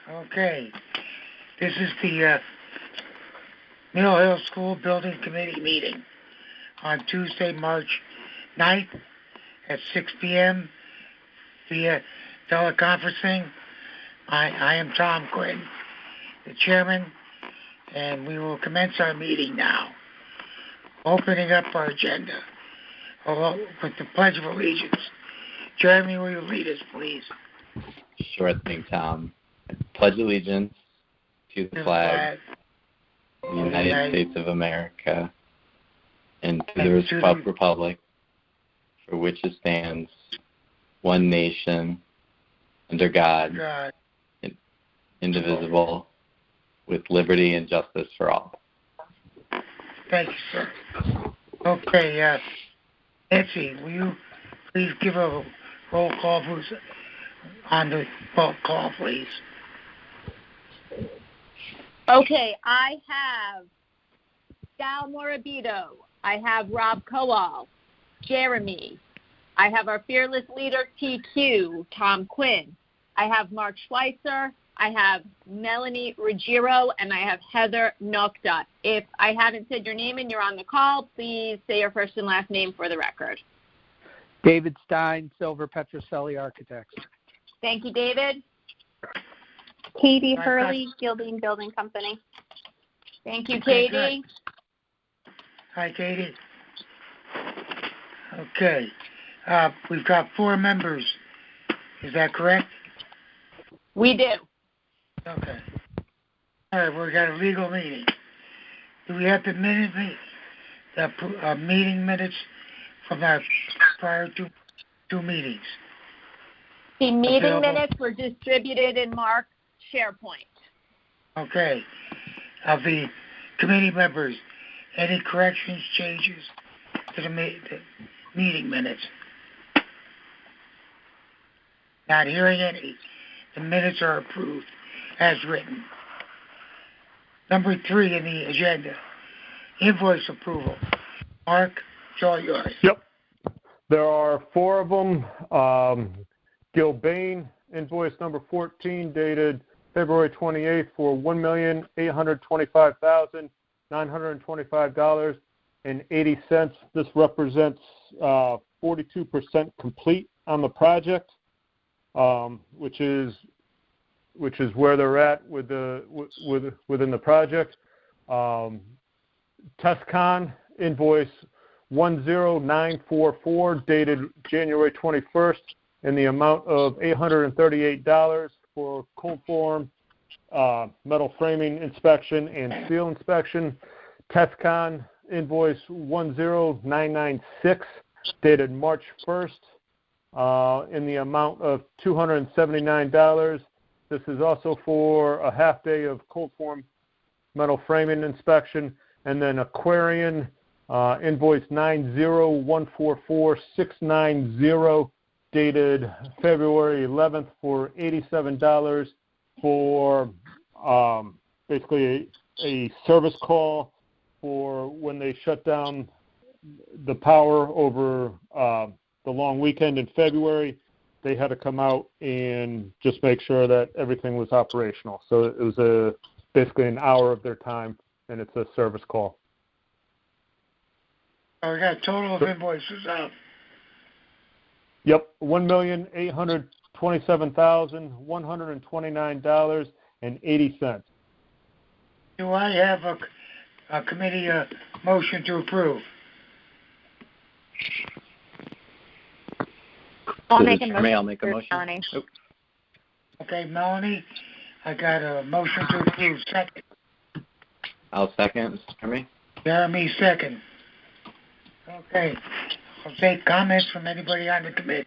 Okay. This is the Mill Hill School Building Committee meeting on Tuesday, March 9th at 6 p.m. via teleconferencing. I am Tom Quinn, the chairman, and we will commence our meeting now. Opening up our agenda with the Pledge of Allegiance. Jeremy, will you lead us, please? Sure thing, Tom. I pledge allegiance to the flag of the United States of America and to the republic for which it stands, one nation, under God, indivisible, with liberty and justice for all. Thank you, sir. Okay, Nancy, will you please give a roll call who's on the roll call, please? Okay, I have Sal Morabito. I have Rob Kowal, Jeremy. I have our fearless leader, TQ, Tom Quinn. I have Mark Schweitzer. I have Melanie Ruggiero, and I have Heather Nokta. If I haven't said your name and you're on the call, please say your first and last name for the record. David Stein, Silver Petrocelli Architects. Thank you, David. Katie Hurley, Gilding Building Company. Thank you, Katie. Hi, Katie. Okay. We've got 4 members. Is that correct? We do. Okay. All right, we've got a legal meeting. Do we have the meeting minutes from our prior two meetings? The meeting minutes were distributed in Mark's SharePoint. Okay. Of the committee members, any corrections, changes to the meeting minutes? Not hearing any. The minutes are approved as written. Number 3 in the agenda, invoice approval. Mark, it's all yours. Yep. There are 4 of them. Gil Bain, invoice number 14, dated February 28th for $1,825,925.80. This represents 42% complete on the project, which is where they're at within the project. TestCon invoice 10944, dated January 21st, in the amount of $838 for cold form, metal framing inspection, and steel inspection. TestCon invoice 10996, dated March 1st, in the amount of $279. This is also for a half day of cold form metal framing inspection. And then Aquarian invoice 90144,690, dated February 11th for $87 for basically a service call for when they shut down the power over the long weekend in February. They had to come out and just make sure that everything was operational. So it was basically an hour of their time, and it's a service call. We got a total of invoices out. Yep, $1,827,129.80. Do I have a committee motion to approve? I'll make a motion. Melanie. Okay, Melanie, I got a motion to approve. Second. I'll second, Mr. Chairman. Jeremy, second. Okay, I'll take comments from anybody on the committee.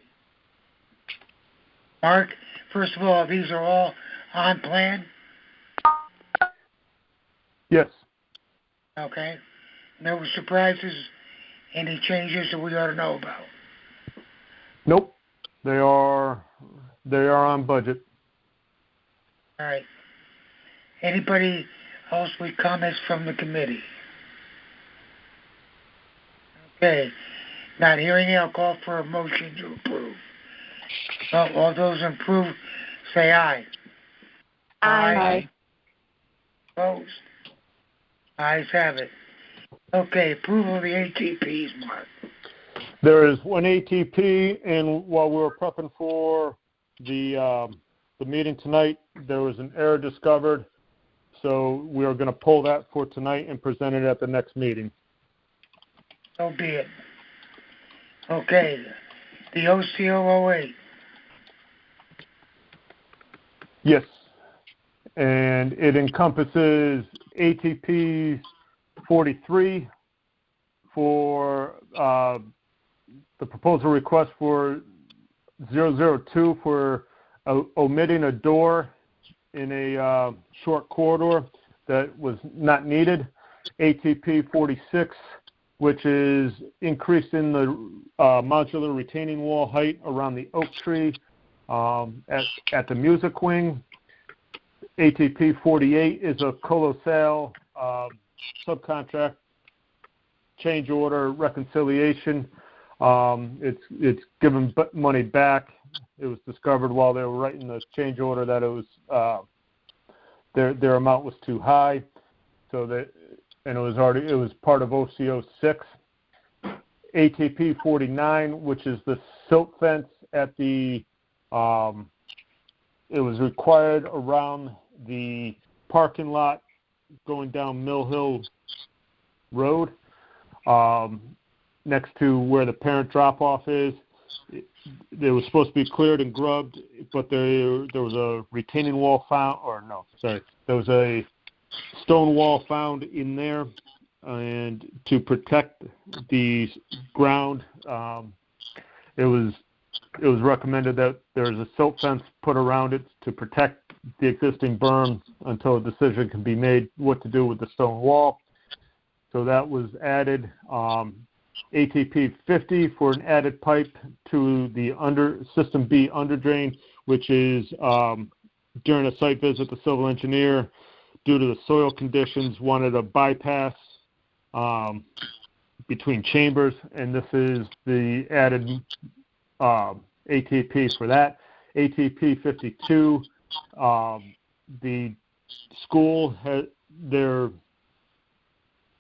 Mark, first of all, these are all on plan? Yes. Okay. No surprises, any changes that we ought to know about? Nope. They are on budget. All right. Anybody else with comments from the committee? Okay. Not hearing it, I'll call for a motion to approve. All those approve, say aye. Aye. Opposed? Ayes have it. Okay, approval of the ATPs, Mark. There is one ATP, and while we were prepping for the meeting tonight, there was an error discovered. So we are going to pull that for tonight and present it at the next meeting. So be it. Okay, the OCO08. Yes, and it encompasses ATP 43 for the proposal request for 002 for omitting a door in a short corridor that was not needed. ATP 46, which is increasing the modular retaining wall height around the oak tree at the music wing. ATP 48 is a Colosal subcontract change order reconciliation. It's given money back. It was discovered while they were writing the change order that it was their amount was too high, so that and it was part of OCO 6. ATP 49, which is the silt fence at the it was required around the parking lot going down Mill Hill Road, next to where the parent drop-off is. It was supposed to be cleared and grubbed, but there was a retaining wall found, there was a stone wall found in there, and to protect the ground, it was recommended that there's a silt fence put around it to protect the existing berm until a decision can be made what to do with the stone wall. So that was added. ATP 50 for an added pipe to the System B underdrain, which is during a site visit, the civil engineer, due to the soil conditions, wanted a bypass between chambers, and this is the added ATP for that. ATP 52, the school had their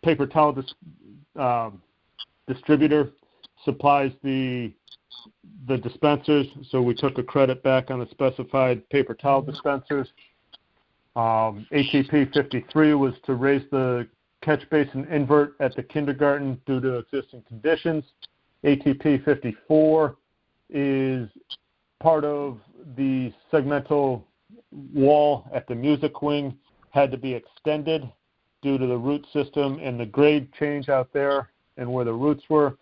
paper towel distributor supplies the dispensers, so we took a credit back on the specified paper towel dispensers. ATP 53 was to raise the catch basin invert at the kindergarten due to existing conditions. ATP 54 is part of the segmental wall at the music wing, had to be extended due to the root system and the grade change out there and where the roots were.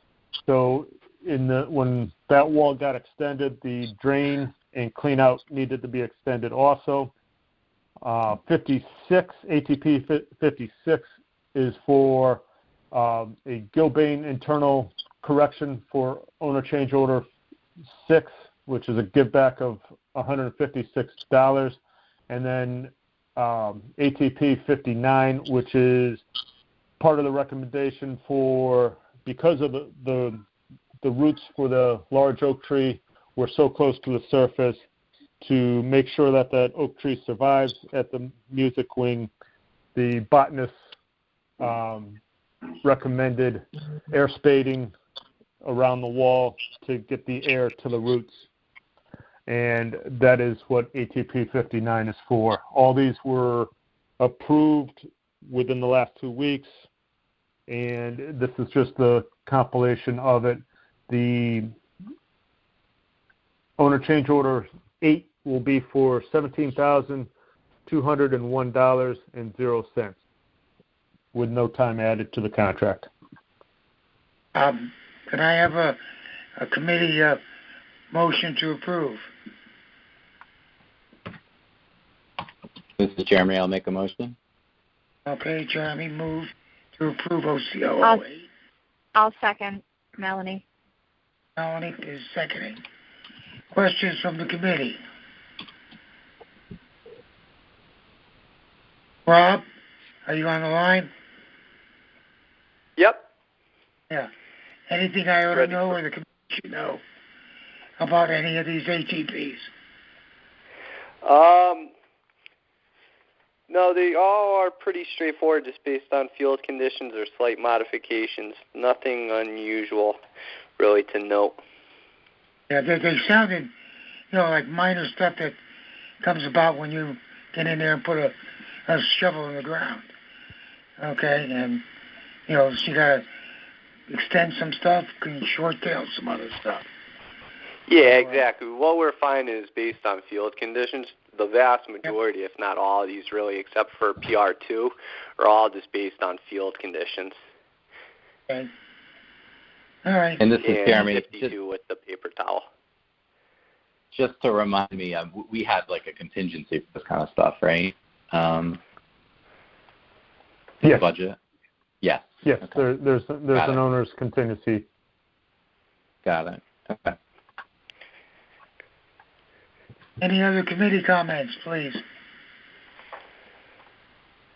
So when that wall got extended, the drain and clean out needed to be extended also. 56, ATP 56 is for a Gilbane internal correction for owner change order 6, which is a give back of $156. And then ATP 59, which is part of the recommendation for, because of the roots for the large oak tree were so close to the surface, to make sure that oak tree survives at the music wing, the botanist recommended air spading around the wall to get the air to the roots. And that is what ATP 59 is for. All these were approved within the last 2 weeks, and this is just the compilation of it. The owner change order 8 will be for $17,201.00 with no time added to the contract. Can I have a committee motion to approve? This is Jeremy. I'll make a motion. Okay, Jeremy moved to approve OCO 08. I'll second, Melanie. Melanie is seconding. Questions from the committee? Rob, are you on the line? Yep. Yeah. Anything I ought to know or the committee should know about any of these ATPs? No, they all are pretty straightforward, just based on field conditions or slight modifications. Nothing unusual, really, to note. Yeah, they sounded, like minor stuff that comes about when you get in there and put a shovel in the ground. Okay, and, so you got to extend some stuff, can short-tail some other stuff. Yeah, exactly. What we're finding is based on field conditions. The vast majority, if not all of these really, except for PR2, are all just based on field conditions. Okay. All right. And this is Jeremy. 52 with the paper towel. Just to remind me, we had like a contingency for this kind of stuff, right? Yes. Budget? Yes. Yes, Okay. there's an owner's contingency. Got it. Okay. Any other committee comments, please?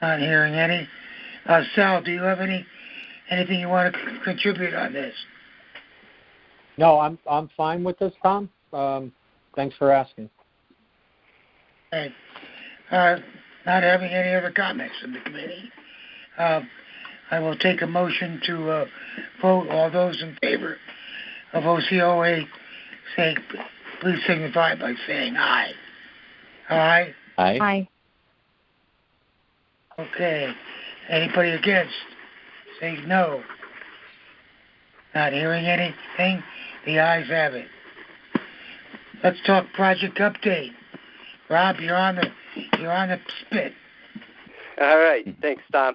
Not hearing any. Sal, do you have anything you want to contribute on this? No, I'm fine with this, Tom. Thanks for asking. Okay. Not having any other comments from the committee, I will take a motion to vote. All those in favor of OCOA, please signify by saying aye. Aye? Aye. Aye. Okay. Anybody against? Say no. Not hearing anything? The ayes have it. Let's talk project update. Rob, you're on the spit. All right. Thanks, Tom.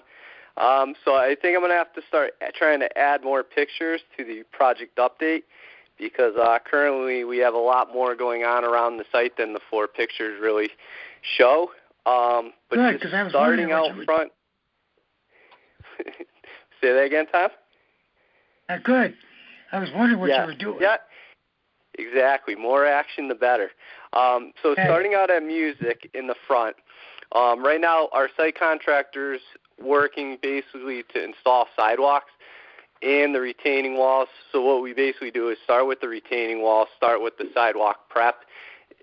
So I think I'm going to have to start trying to add more pictures to the project update, because currently we have a lot more going on around the site than the 4 pictures really show. But good, just I was starting out front. Say that again, Tom? Good. I was wondering what you were doing. Yeah, exactly. More action, the better. So starting out at music in the front, right now our site contractor's working basically to install sidewalks and the retaining walls. So what we basically do is start with the retaining walls, start with the sidewalk prep,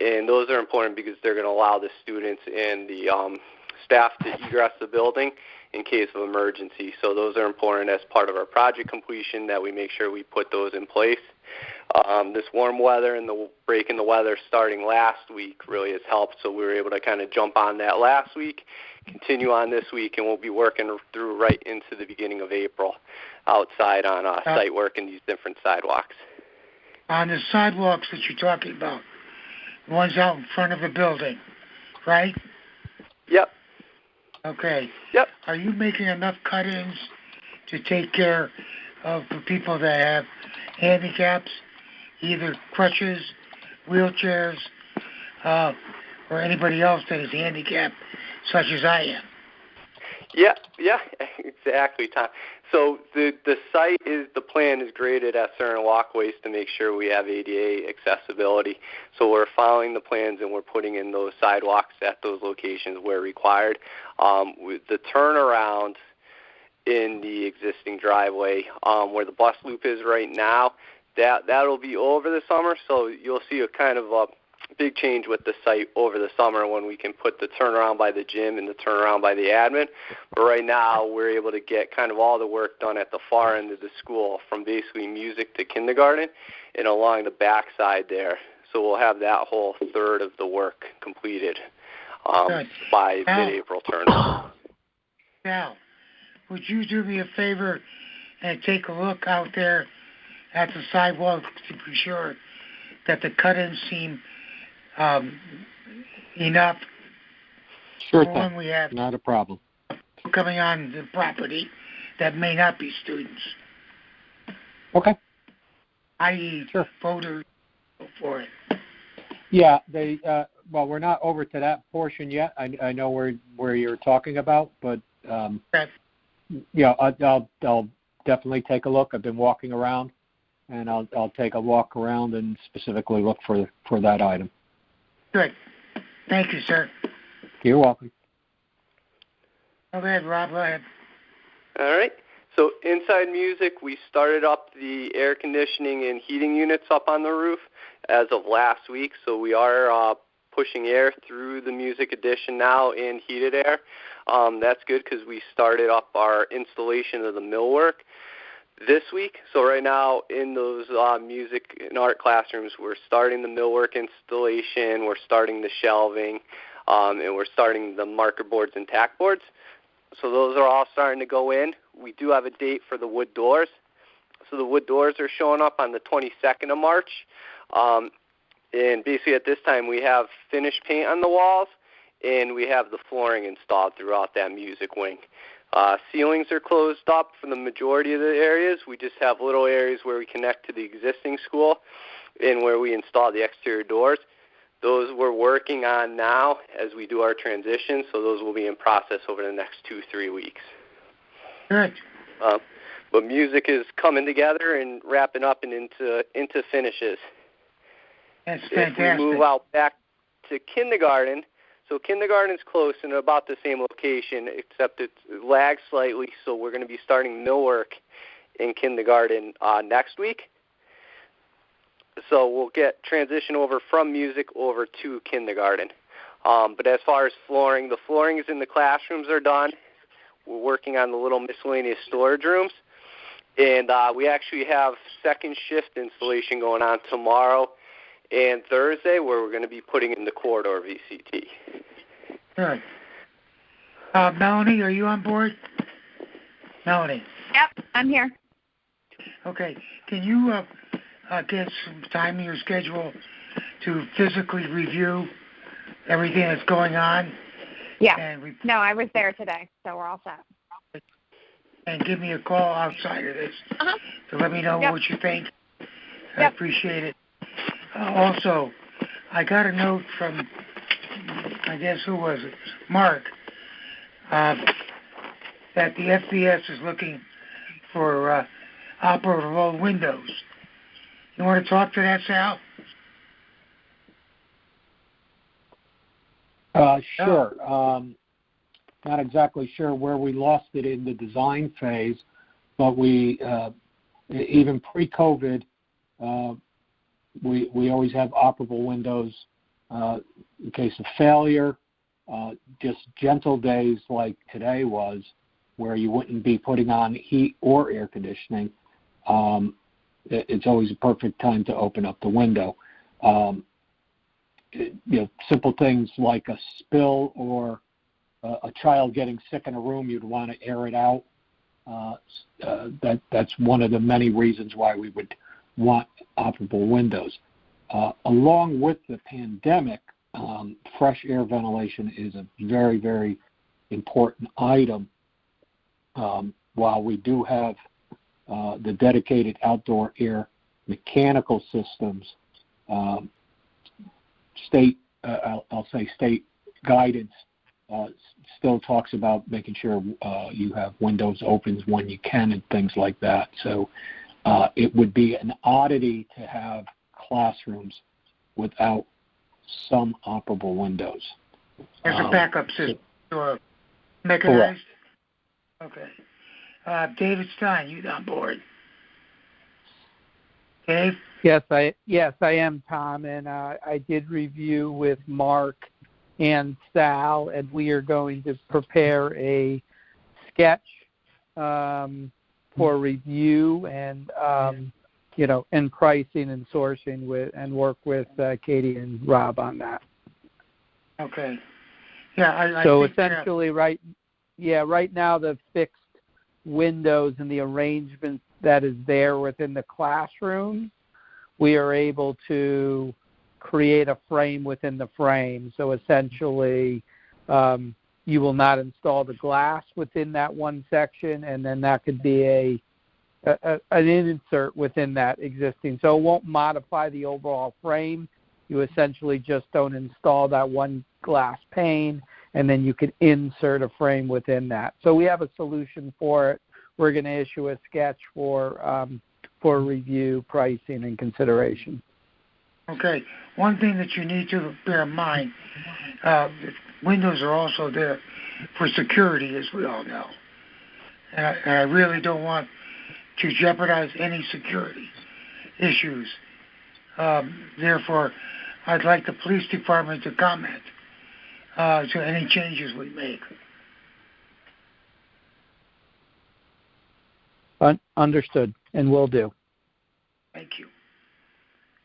and those are important because they're going to allow the students and the staff to egress the building in case of emergency. So those are important as part of our project completion, that we make sure we put those in place. This warm weather and the break in the weather starting last week really has helped, so we were able to kind of jump on that last week, continue on this week, and we'll be working through right into the beginning of April outside on site work and these different sidewalks. On the sidewalks that you're talking about, the ones out in front of the building, right? Yep. Okay. Yep. Are you making enough cut-ins to take care of the people that have handicaps, either crutches, wheelchairs, or anybody else that is handicapped, such as I am? Yeah, exactly, Tom. So the site the plan is graded at certain walkways to make sure we have ADA accessibility. So we're following the plans and we're putting in those sidewalks at those locations where required. With the turnaround in the existing driveway, where the bus loop is right now, that'll be over the summer. So you'll see a kind of a big change with the site over the summer when we can put the turnaround by the gym and the turnaround by the admin. But right now we're able to get kind of all the work done at the far end of the school, from basically music to kindergarten and along the back side there. So we'll have that whole third of the work completed by mid-April turnaround. Now, would you do me a favor and take a look out there at the sidewalk to be sure that the cut-ins seem enough? Sure thing. When we have not a problem. Coming on the property that may not be students. Okay. I.e. Sure. voters for it. Yeah, well, we're not over to that portion yet. I know where you're talking about, but yeah, I'll definitely take a look. I've been walking around, and I'll take a walk around and specifically look for that item. Good. Thank you, sir. You're welcome. Go ahead, Rob. Go ahead. All right. So inside music, we started up the air conditioning and heating units up on the roof as of last week. So we are pushing air through the music addition now and heated air. That's good because we started up our installation of the millwork this week. So right now in those music and art classrooms, we're starting the millwork installation, we're starting the shelving, and we're starting the marker boards and tack boards. So those are all starting to go in. We do have a date for the wood doors. So the wood doors are showing up on the 22nd of March. And basically at this time we have finished paint on the walls and we have the flooring installed throughout that music wing. Ceilings are closed up for the majority of the areas. We just have little areas where we connect to the existing school and where we install the exterior doors. Those we're working on now as we do our transition, so those will be in process over the next 2-3 weeks. Good. But music is coming together and wrapping up and into finishes. That's fantastic. If we move out back to kindergarten, so kindergarten's close and about the same location, except it lags slightly, so we're going to be starting millwork in kindergarten next week. So we'll get transition over from music over to kindergarten. But as far as flooring, the floorings in the classrooms are done. We're working on the little miscellaneous storage rooms. And we actually have second shift installation going on tomorrow and Thursday where we're going to be putting in the corridor VCT. Good. Melanie, are you on board? Melanie? Yep, I'm here. Okay. Can you get some time in your schedule to physically review everything that's going on? Yeah. No, I was there today, so we're all set. And give me a call outside of this to let me know what you think. I appreciate it. Also, I got a note from, I guess, who was it? Mark, that the FBS is looking for operable windows. You want to talk to that, Sal? Sure. Not exactly sure where we lost it in the design phase, but we, even pre-COVID, we always have operable windows in case of failure. Just gentle days like today was, where you wouldn't be putting on heat or air conditioning. It's always a perfect time to open up the window. Simple things like a spill or a child getting sick in a room, you'd want to air it out. That's one of the many reasons why we would want operable windows. Along with the pandemic, fresh air ventilation is a very, very important item. While we do have the dedicated outdoor air mechanical systems, state guidance still talks about making sure you have windows open when you can and things like that. So it would be an oddity to have classrooms without some operable windows. There's a backup system or mechanized? Okay. David Stein, you on board? Dave? Yes, I am, Tom, and I did review with Mark and Sal, and we are going to prepare a sketch for review and and pricing and sourcing and work with Katie and Rob on that. Okay. Yeah, I so think essentially, right now the fixed windows and the arrangement that is there within the classroom, we are able to create a frame within the frame. So essentially, you will not install the glass within that one section, and then that could be an insert within that existing. So it won't modify the overall frame. You essentially just don't install that one glass pane, and then you could insert a frame within that. So we have a solution for it. We're going to issue a sketch for review, pricing, and consideration. Okay. One thing that you need to bear in mind, windows are also there for security, as we all know. And I really don't want to jeopardize any security issues. Therefore, I'd like the police department to comment to any changes we make. Understood, and will do. Thank you.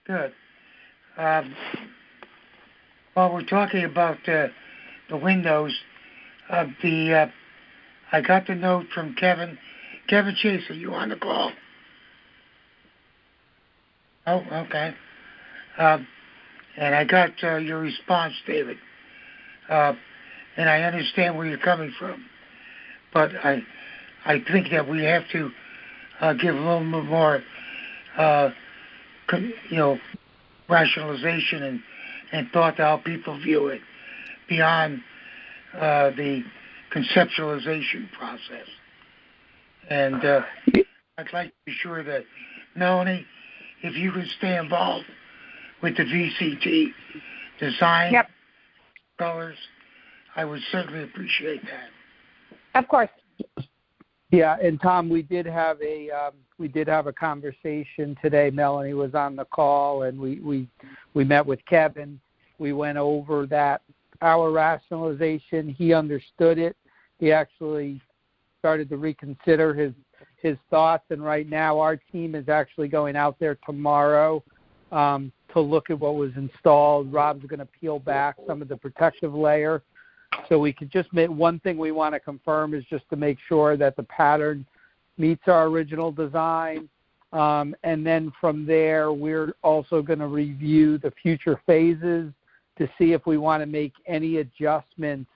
Good. While we're talking about the windows, I got the note from Kevin. Kevin Chase, are you on the call? Oh, okay. And I got your response, David. And I understand where you're coming from. But I think that we have to give a little bit more, rationalization and thought to how people view it beyond the conceptualization process. And I'd like to be sure that, Melanie, if you could stay involved with the VCT design colors, I would certainly appreciate that. Of course. Yeah, and Tom, we did have a conversation today. Melanie was on the call, and we met with Kevin. We went over our rationalization. He understood it. He actually started to reconsider his thoughts, and right now our team is actually going out there tomorrow to look at what was installed. Rob's going to peel back some of the protective layer. So we could just make one thing we want to confirm is just to make sure that the pattern meets our original design. And then from there, we're also going to review the future phases to see if we want to make any adjustments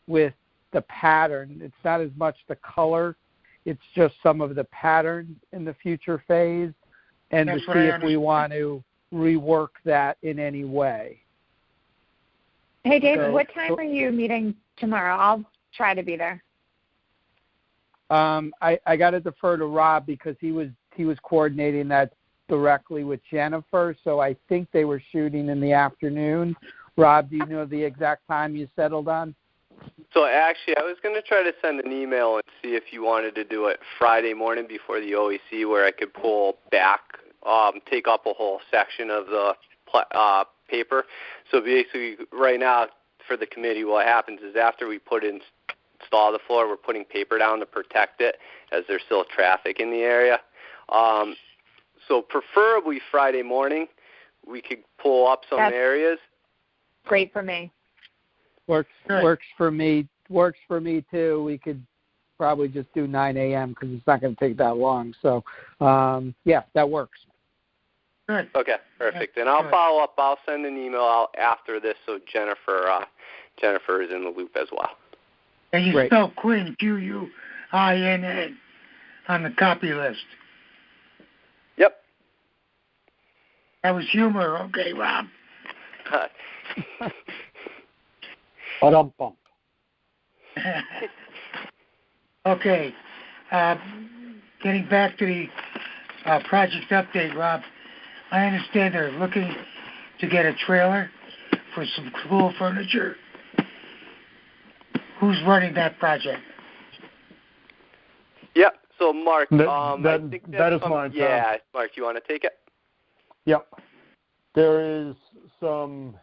with the pattern. It's not as much the color. It's just some of the pattern in the future phase, and to see if we want to rework that in any way. Hey, David, what time are you meeting tomorrow? I'll try to be there. I got to defer to Rob because he was coordinating that directly with Jennifer, so I think they were shooting in the afternoon. Rob, do you know the exact time you settled on? So actually, I was going to try to send an email and see if you wanted to do it Friday morning before the OEC, where I could pull back, take up a whole section of the paper. So basically, right now for the committee, what happens is after we install the floor, we're putting paper down to protect it, as there's still traffic in the area. So preferably Friday morning, we could pull up some areas. Great for me. Works for me. Works for me too. We could probably just do 9 a.m. because it's not going to take that long. So, yeah, that works. Good. Okay, perfect. And I'll follow up. I'll send an email out after this so Jennifer is in the loop as well. And you spell Quinn, Quinn, on the copy list. Yep. That was humor. Okay, Rob. Okay. Getting back to the project update, Rob, I understand they're looking to get a trailer for some school furniture. Who's running that project? Yep. So, Mark, that is mine. Yeah, Mark, you want to take it? Yep. There is some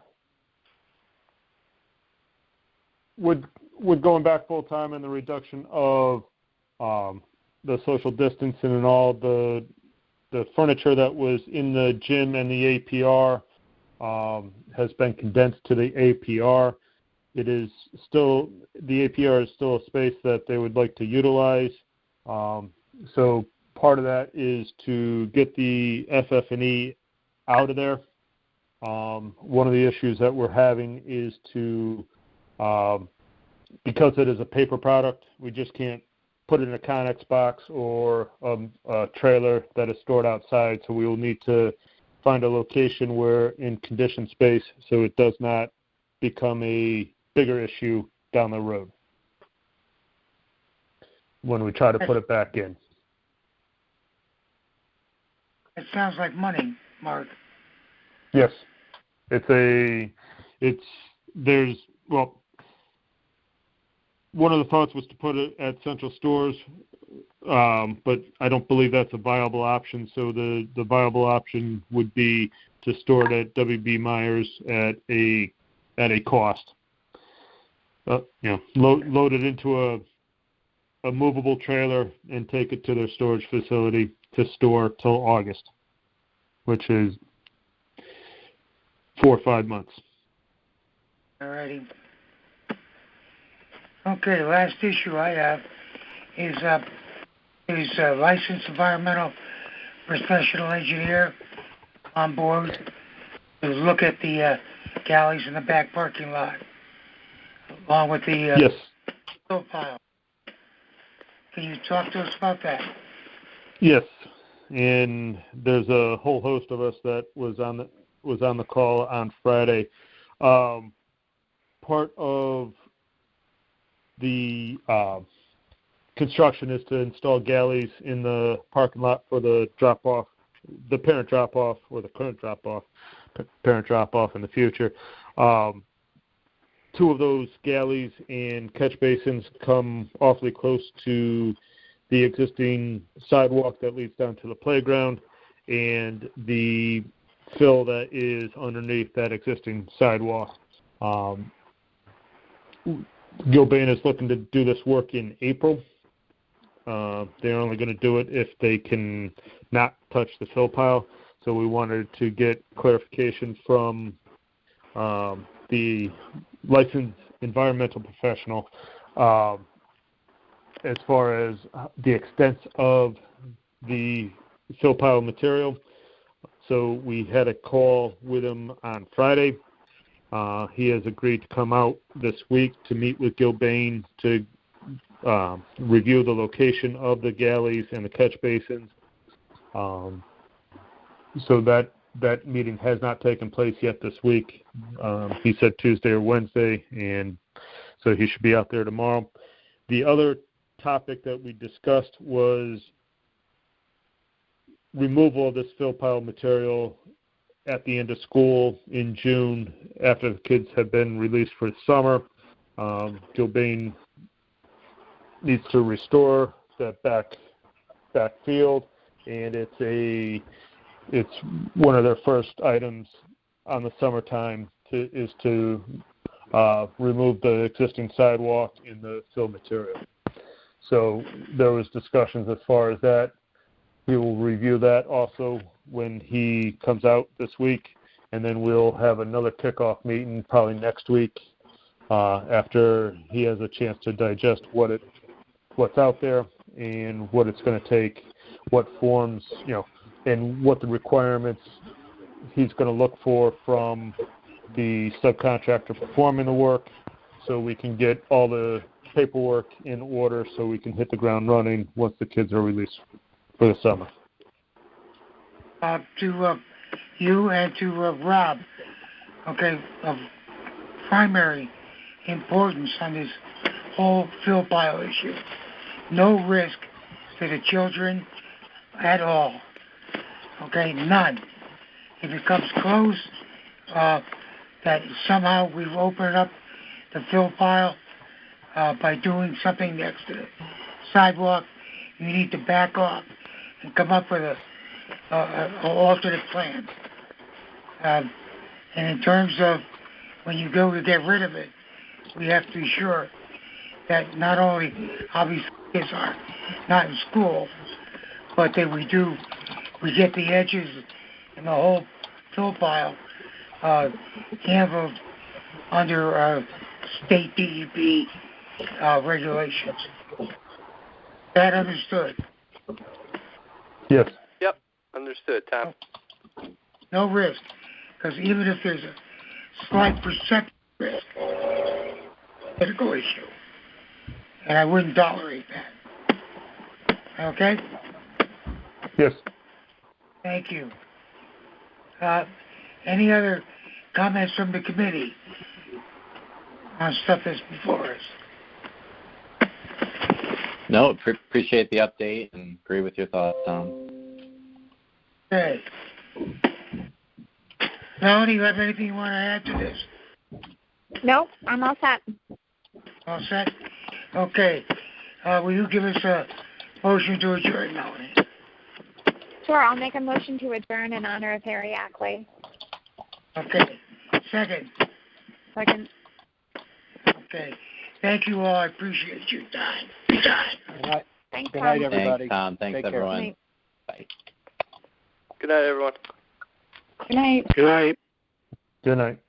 with going back full time and the reduction of the social distancing and all the furniture that was in the gym and the APR has been condensed to the APR. It is still, the APR is still a space that they would like to utilize. So part of that is to get the FF&E out of there. One of the issues that we're having is to, because it is a paper product, we just can't put it in a Connex box or a trailer that is stored outside. So we will need to find a location where in conditioned space so it does not become a bigger issue down the road when we try to put it back in. It sounds like money, Mark. Yes. One of the thoughts was to put it at central stores, but I don't believe that's a viable option. So the viable option would be to store it at WB Myers at a cost. Load it into a movable trailer and take it to their storage facility to store till August, which is 4 or 5 months. Alrighty. Okay, the last issue I have is licensed environmental professional engineer on board to look at the galleys in the back parking lot, along with the yes. profile. Can you talk to us about that? Yes, and there's a whole host of us that was on the call on Friday. Part of the construction is to install galleys in the parking lot for the drop-off, the parent drop-off, or the current drop-off, parent drop-off in the future. 2 of those galleys and catch basins come awfully close to the existing sidewalk that leads down to the playground and the fill that is underneath that existing sidewalk. Gilbane is looking to do this work in April. They're only going to do it if they can not touch the fill pile. So we wanted to get clarification from the licensed environmental professional as far as the extent of the fill pile material. So we had a call with him on Friday. He has agreed to come out this week to meet with Gilbane to review the location of the galleys and the catch basins. So that meeting has not taken place yet this week. He said Tuesday or Wednesday, and so he should be out there tomorrow. The other topic that we discussed was removal of this fill pile material at the end of school in June after the kids have been released for the summer. Gilbane needs to restore that back field, and it's one of their first items on the summertime is to remove the existing sidewalk in the fill material. So there was discussions as far as that. We will review that also when he comes out this week, and then we'll have another kickoff meeting probably next week after he has a chance to digest what's out there and what it's going to take, what forms, and what the requirements he's going to look for from the subcontractor performing the work, so we can get all the paperwork in order so we can hit the ground running once the kids are released for the summer. To you and to Rob, okay, of primary importance on this whole fill pile issue. No risk to the children at all. Okay, none. If it comes close, that somehow we've opened up the fill pile by doing something next to the sidewalk, you need to back off and come up with an alternate plan. And in terms of when you go to get rid of it, we have to be sure that not only obviously kids are not in school, but that we get the edges and the whole fill pile handled under state DEP regulations. That understood? Yes. Yep, understood, Tom. No risk, because even if there's a slight perception risk, critical issue, and I wouldn't tolerate that. Okay? Yes. Thank you. Any other comments from the committee on stuff that's before us? No, appreciate the update and agree with your thoughts, Tom. Okay. Melanie, you have anything you want to add to this? No, I'm all set. All set? Okay. Will you give us a motion to adjourn, Melanie? Sure, I'll make a motion to adjourn in honor of Harry Ackley. Okay. Second. Second. Okay. Thank you all. I appreciate your time. Good night. Thanks, Good Tom. night, everybody. Thanks, Tom. Thanks, Take care. everyone. Bye. Good night, everyone. Good night. Good night. Good night.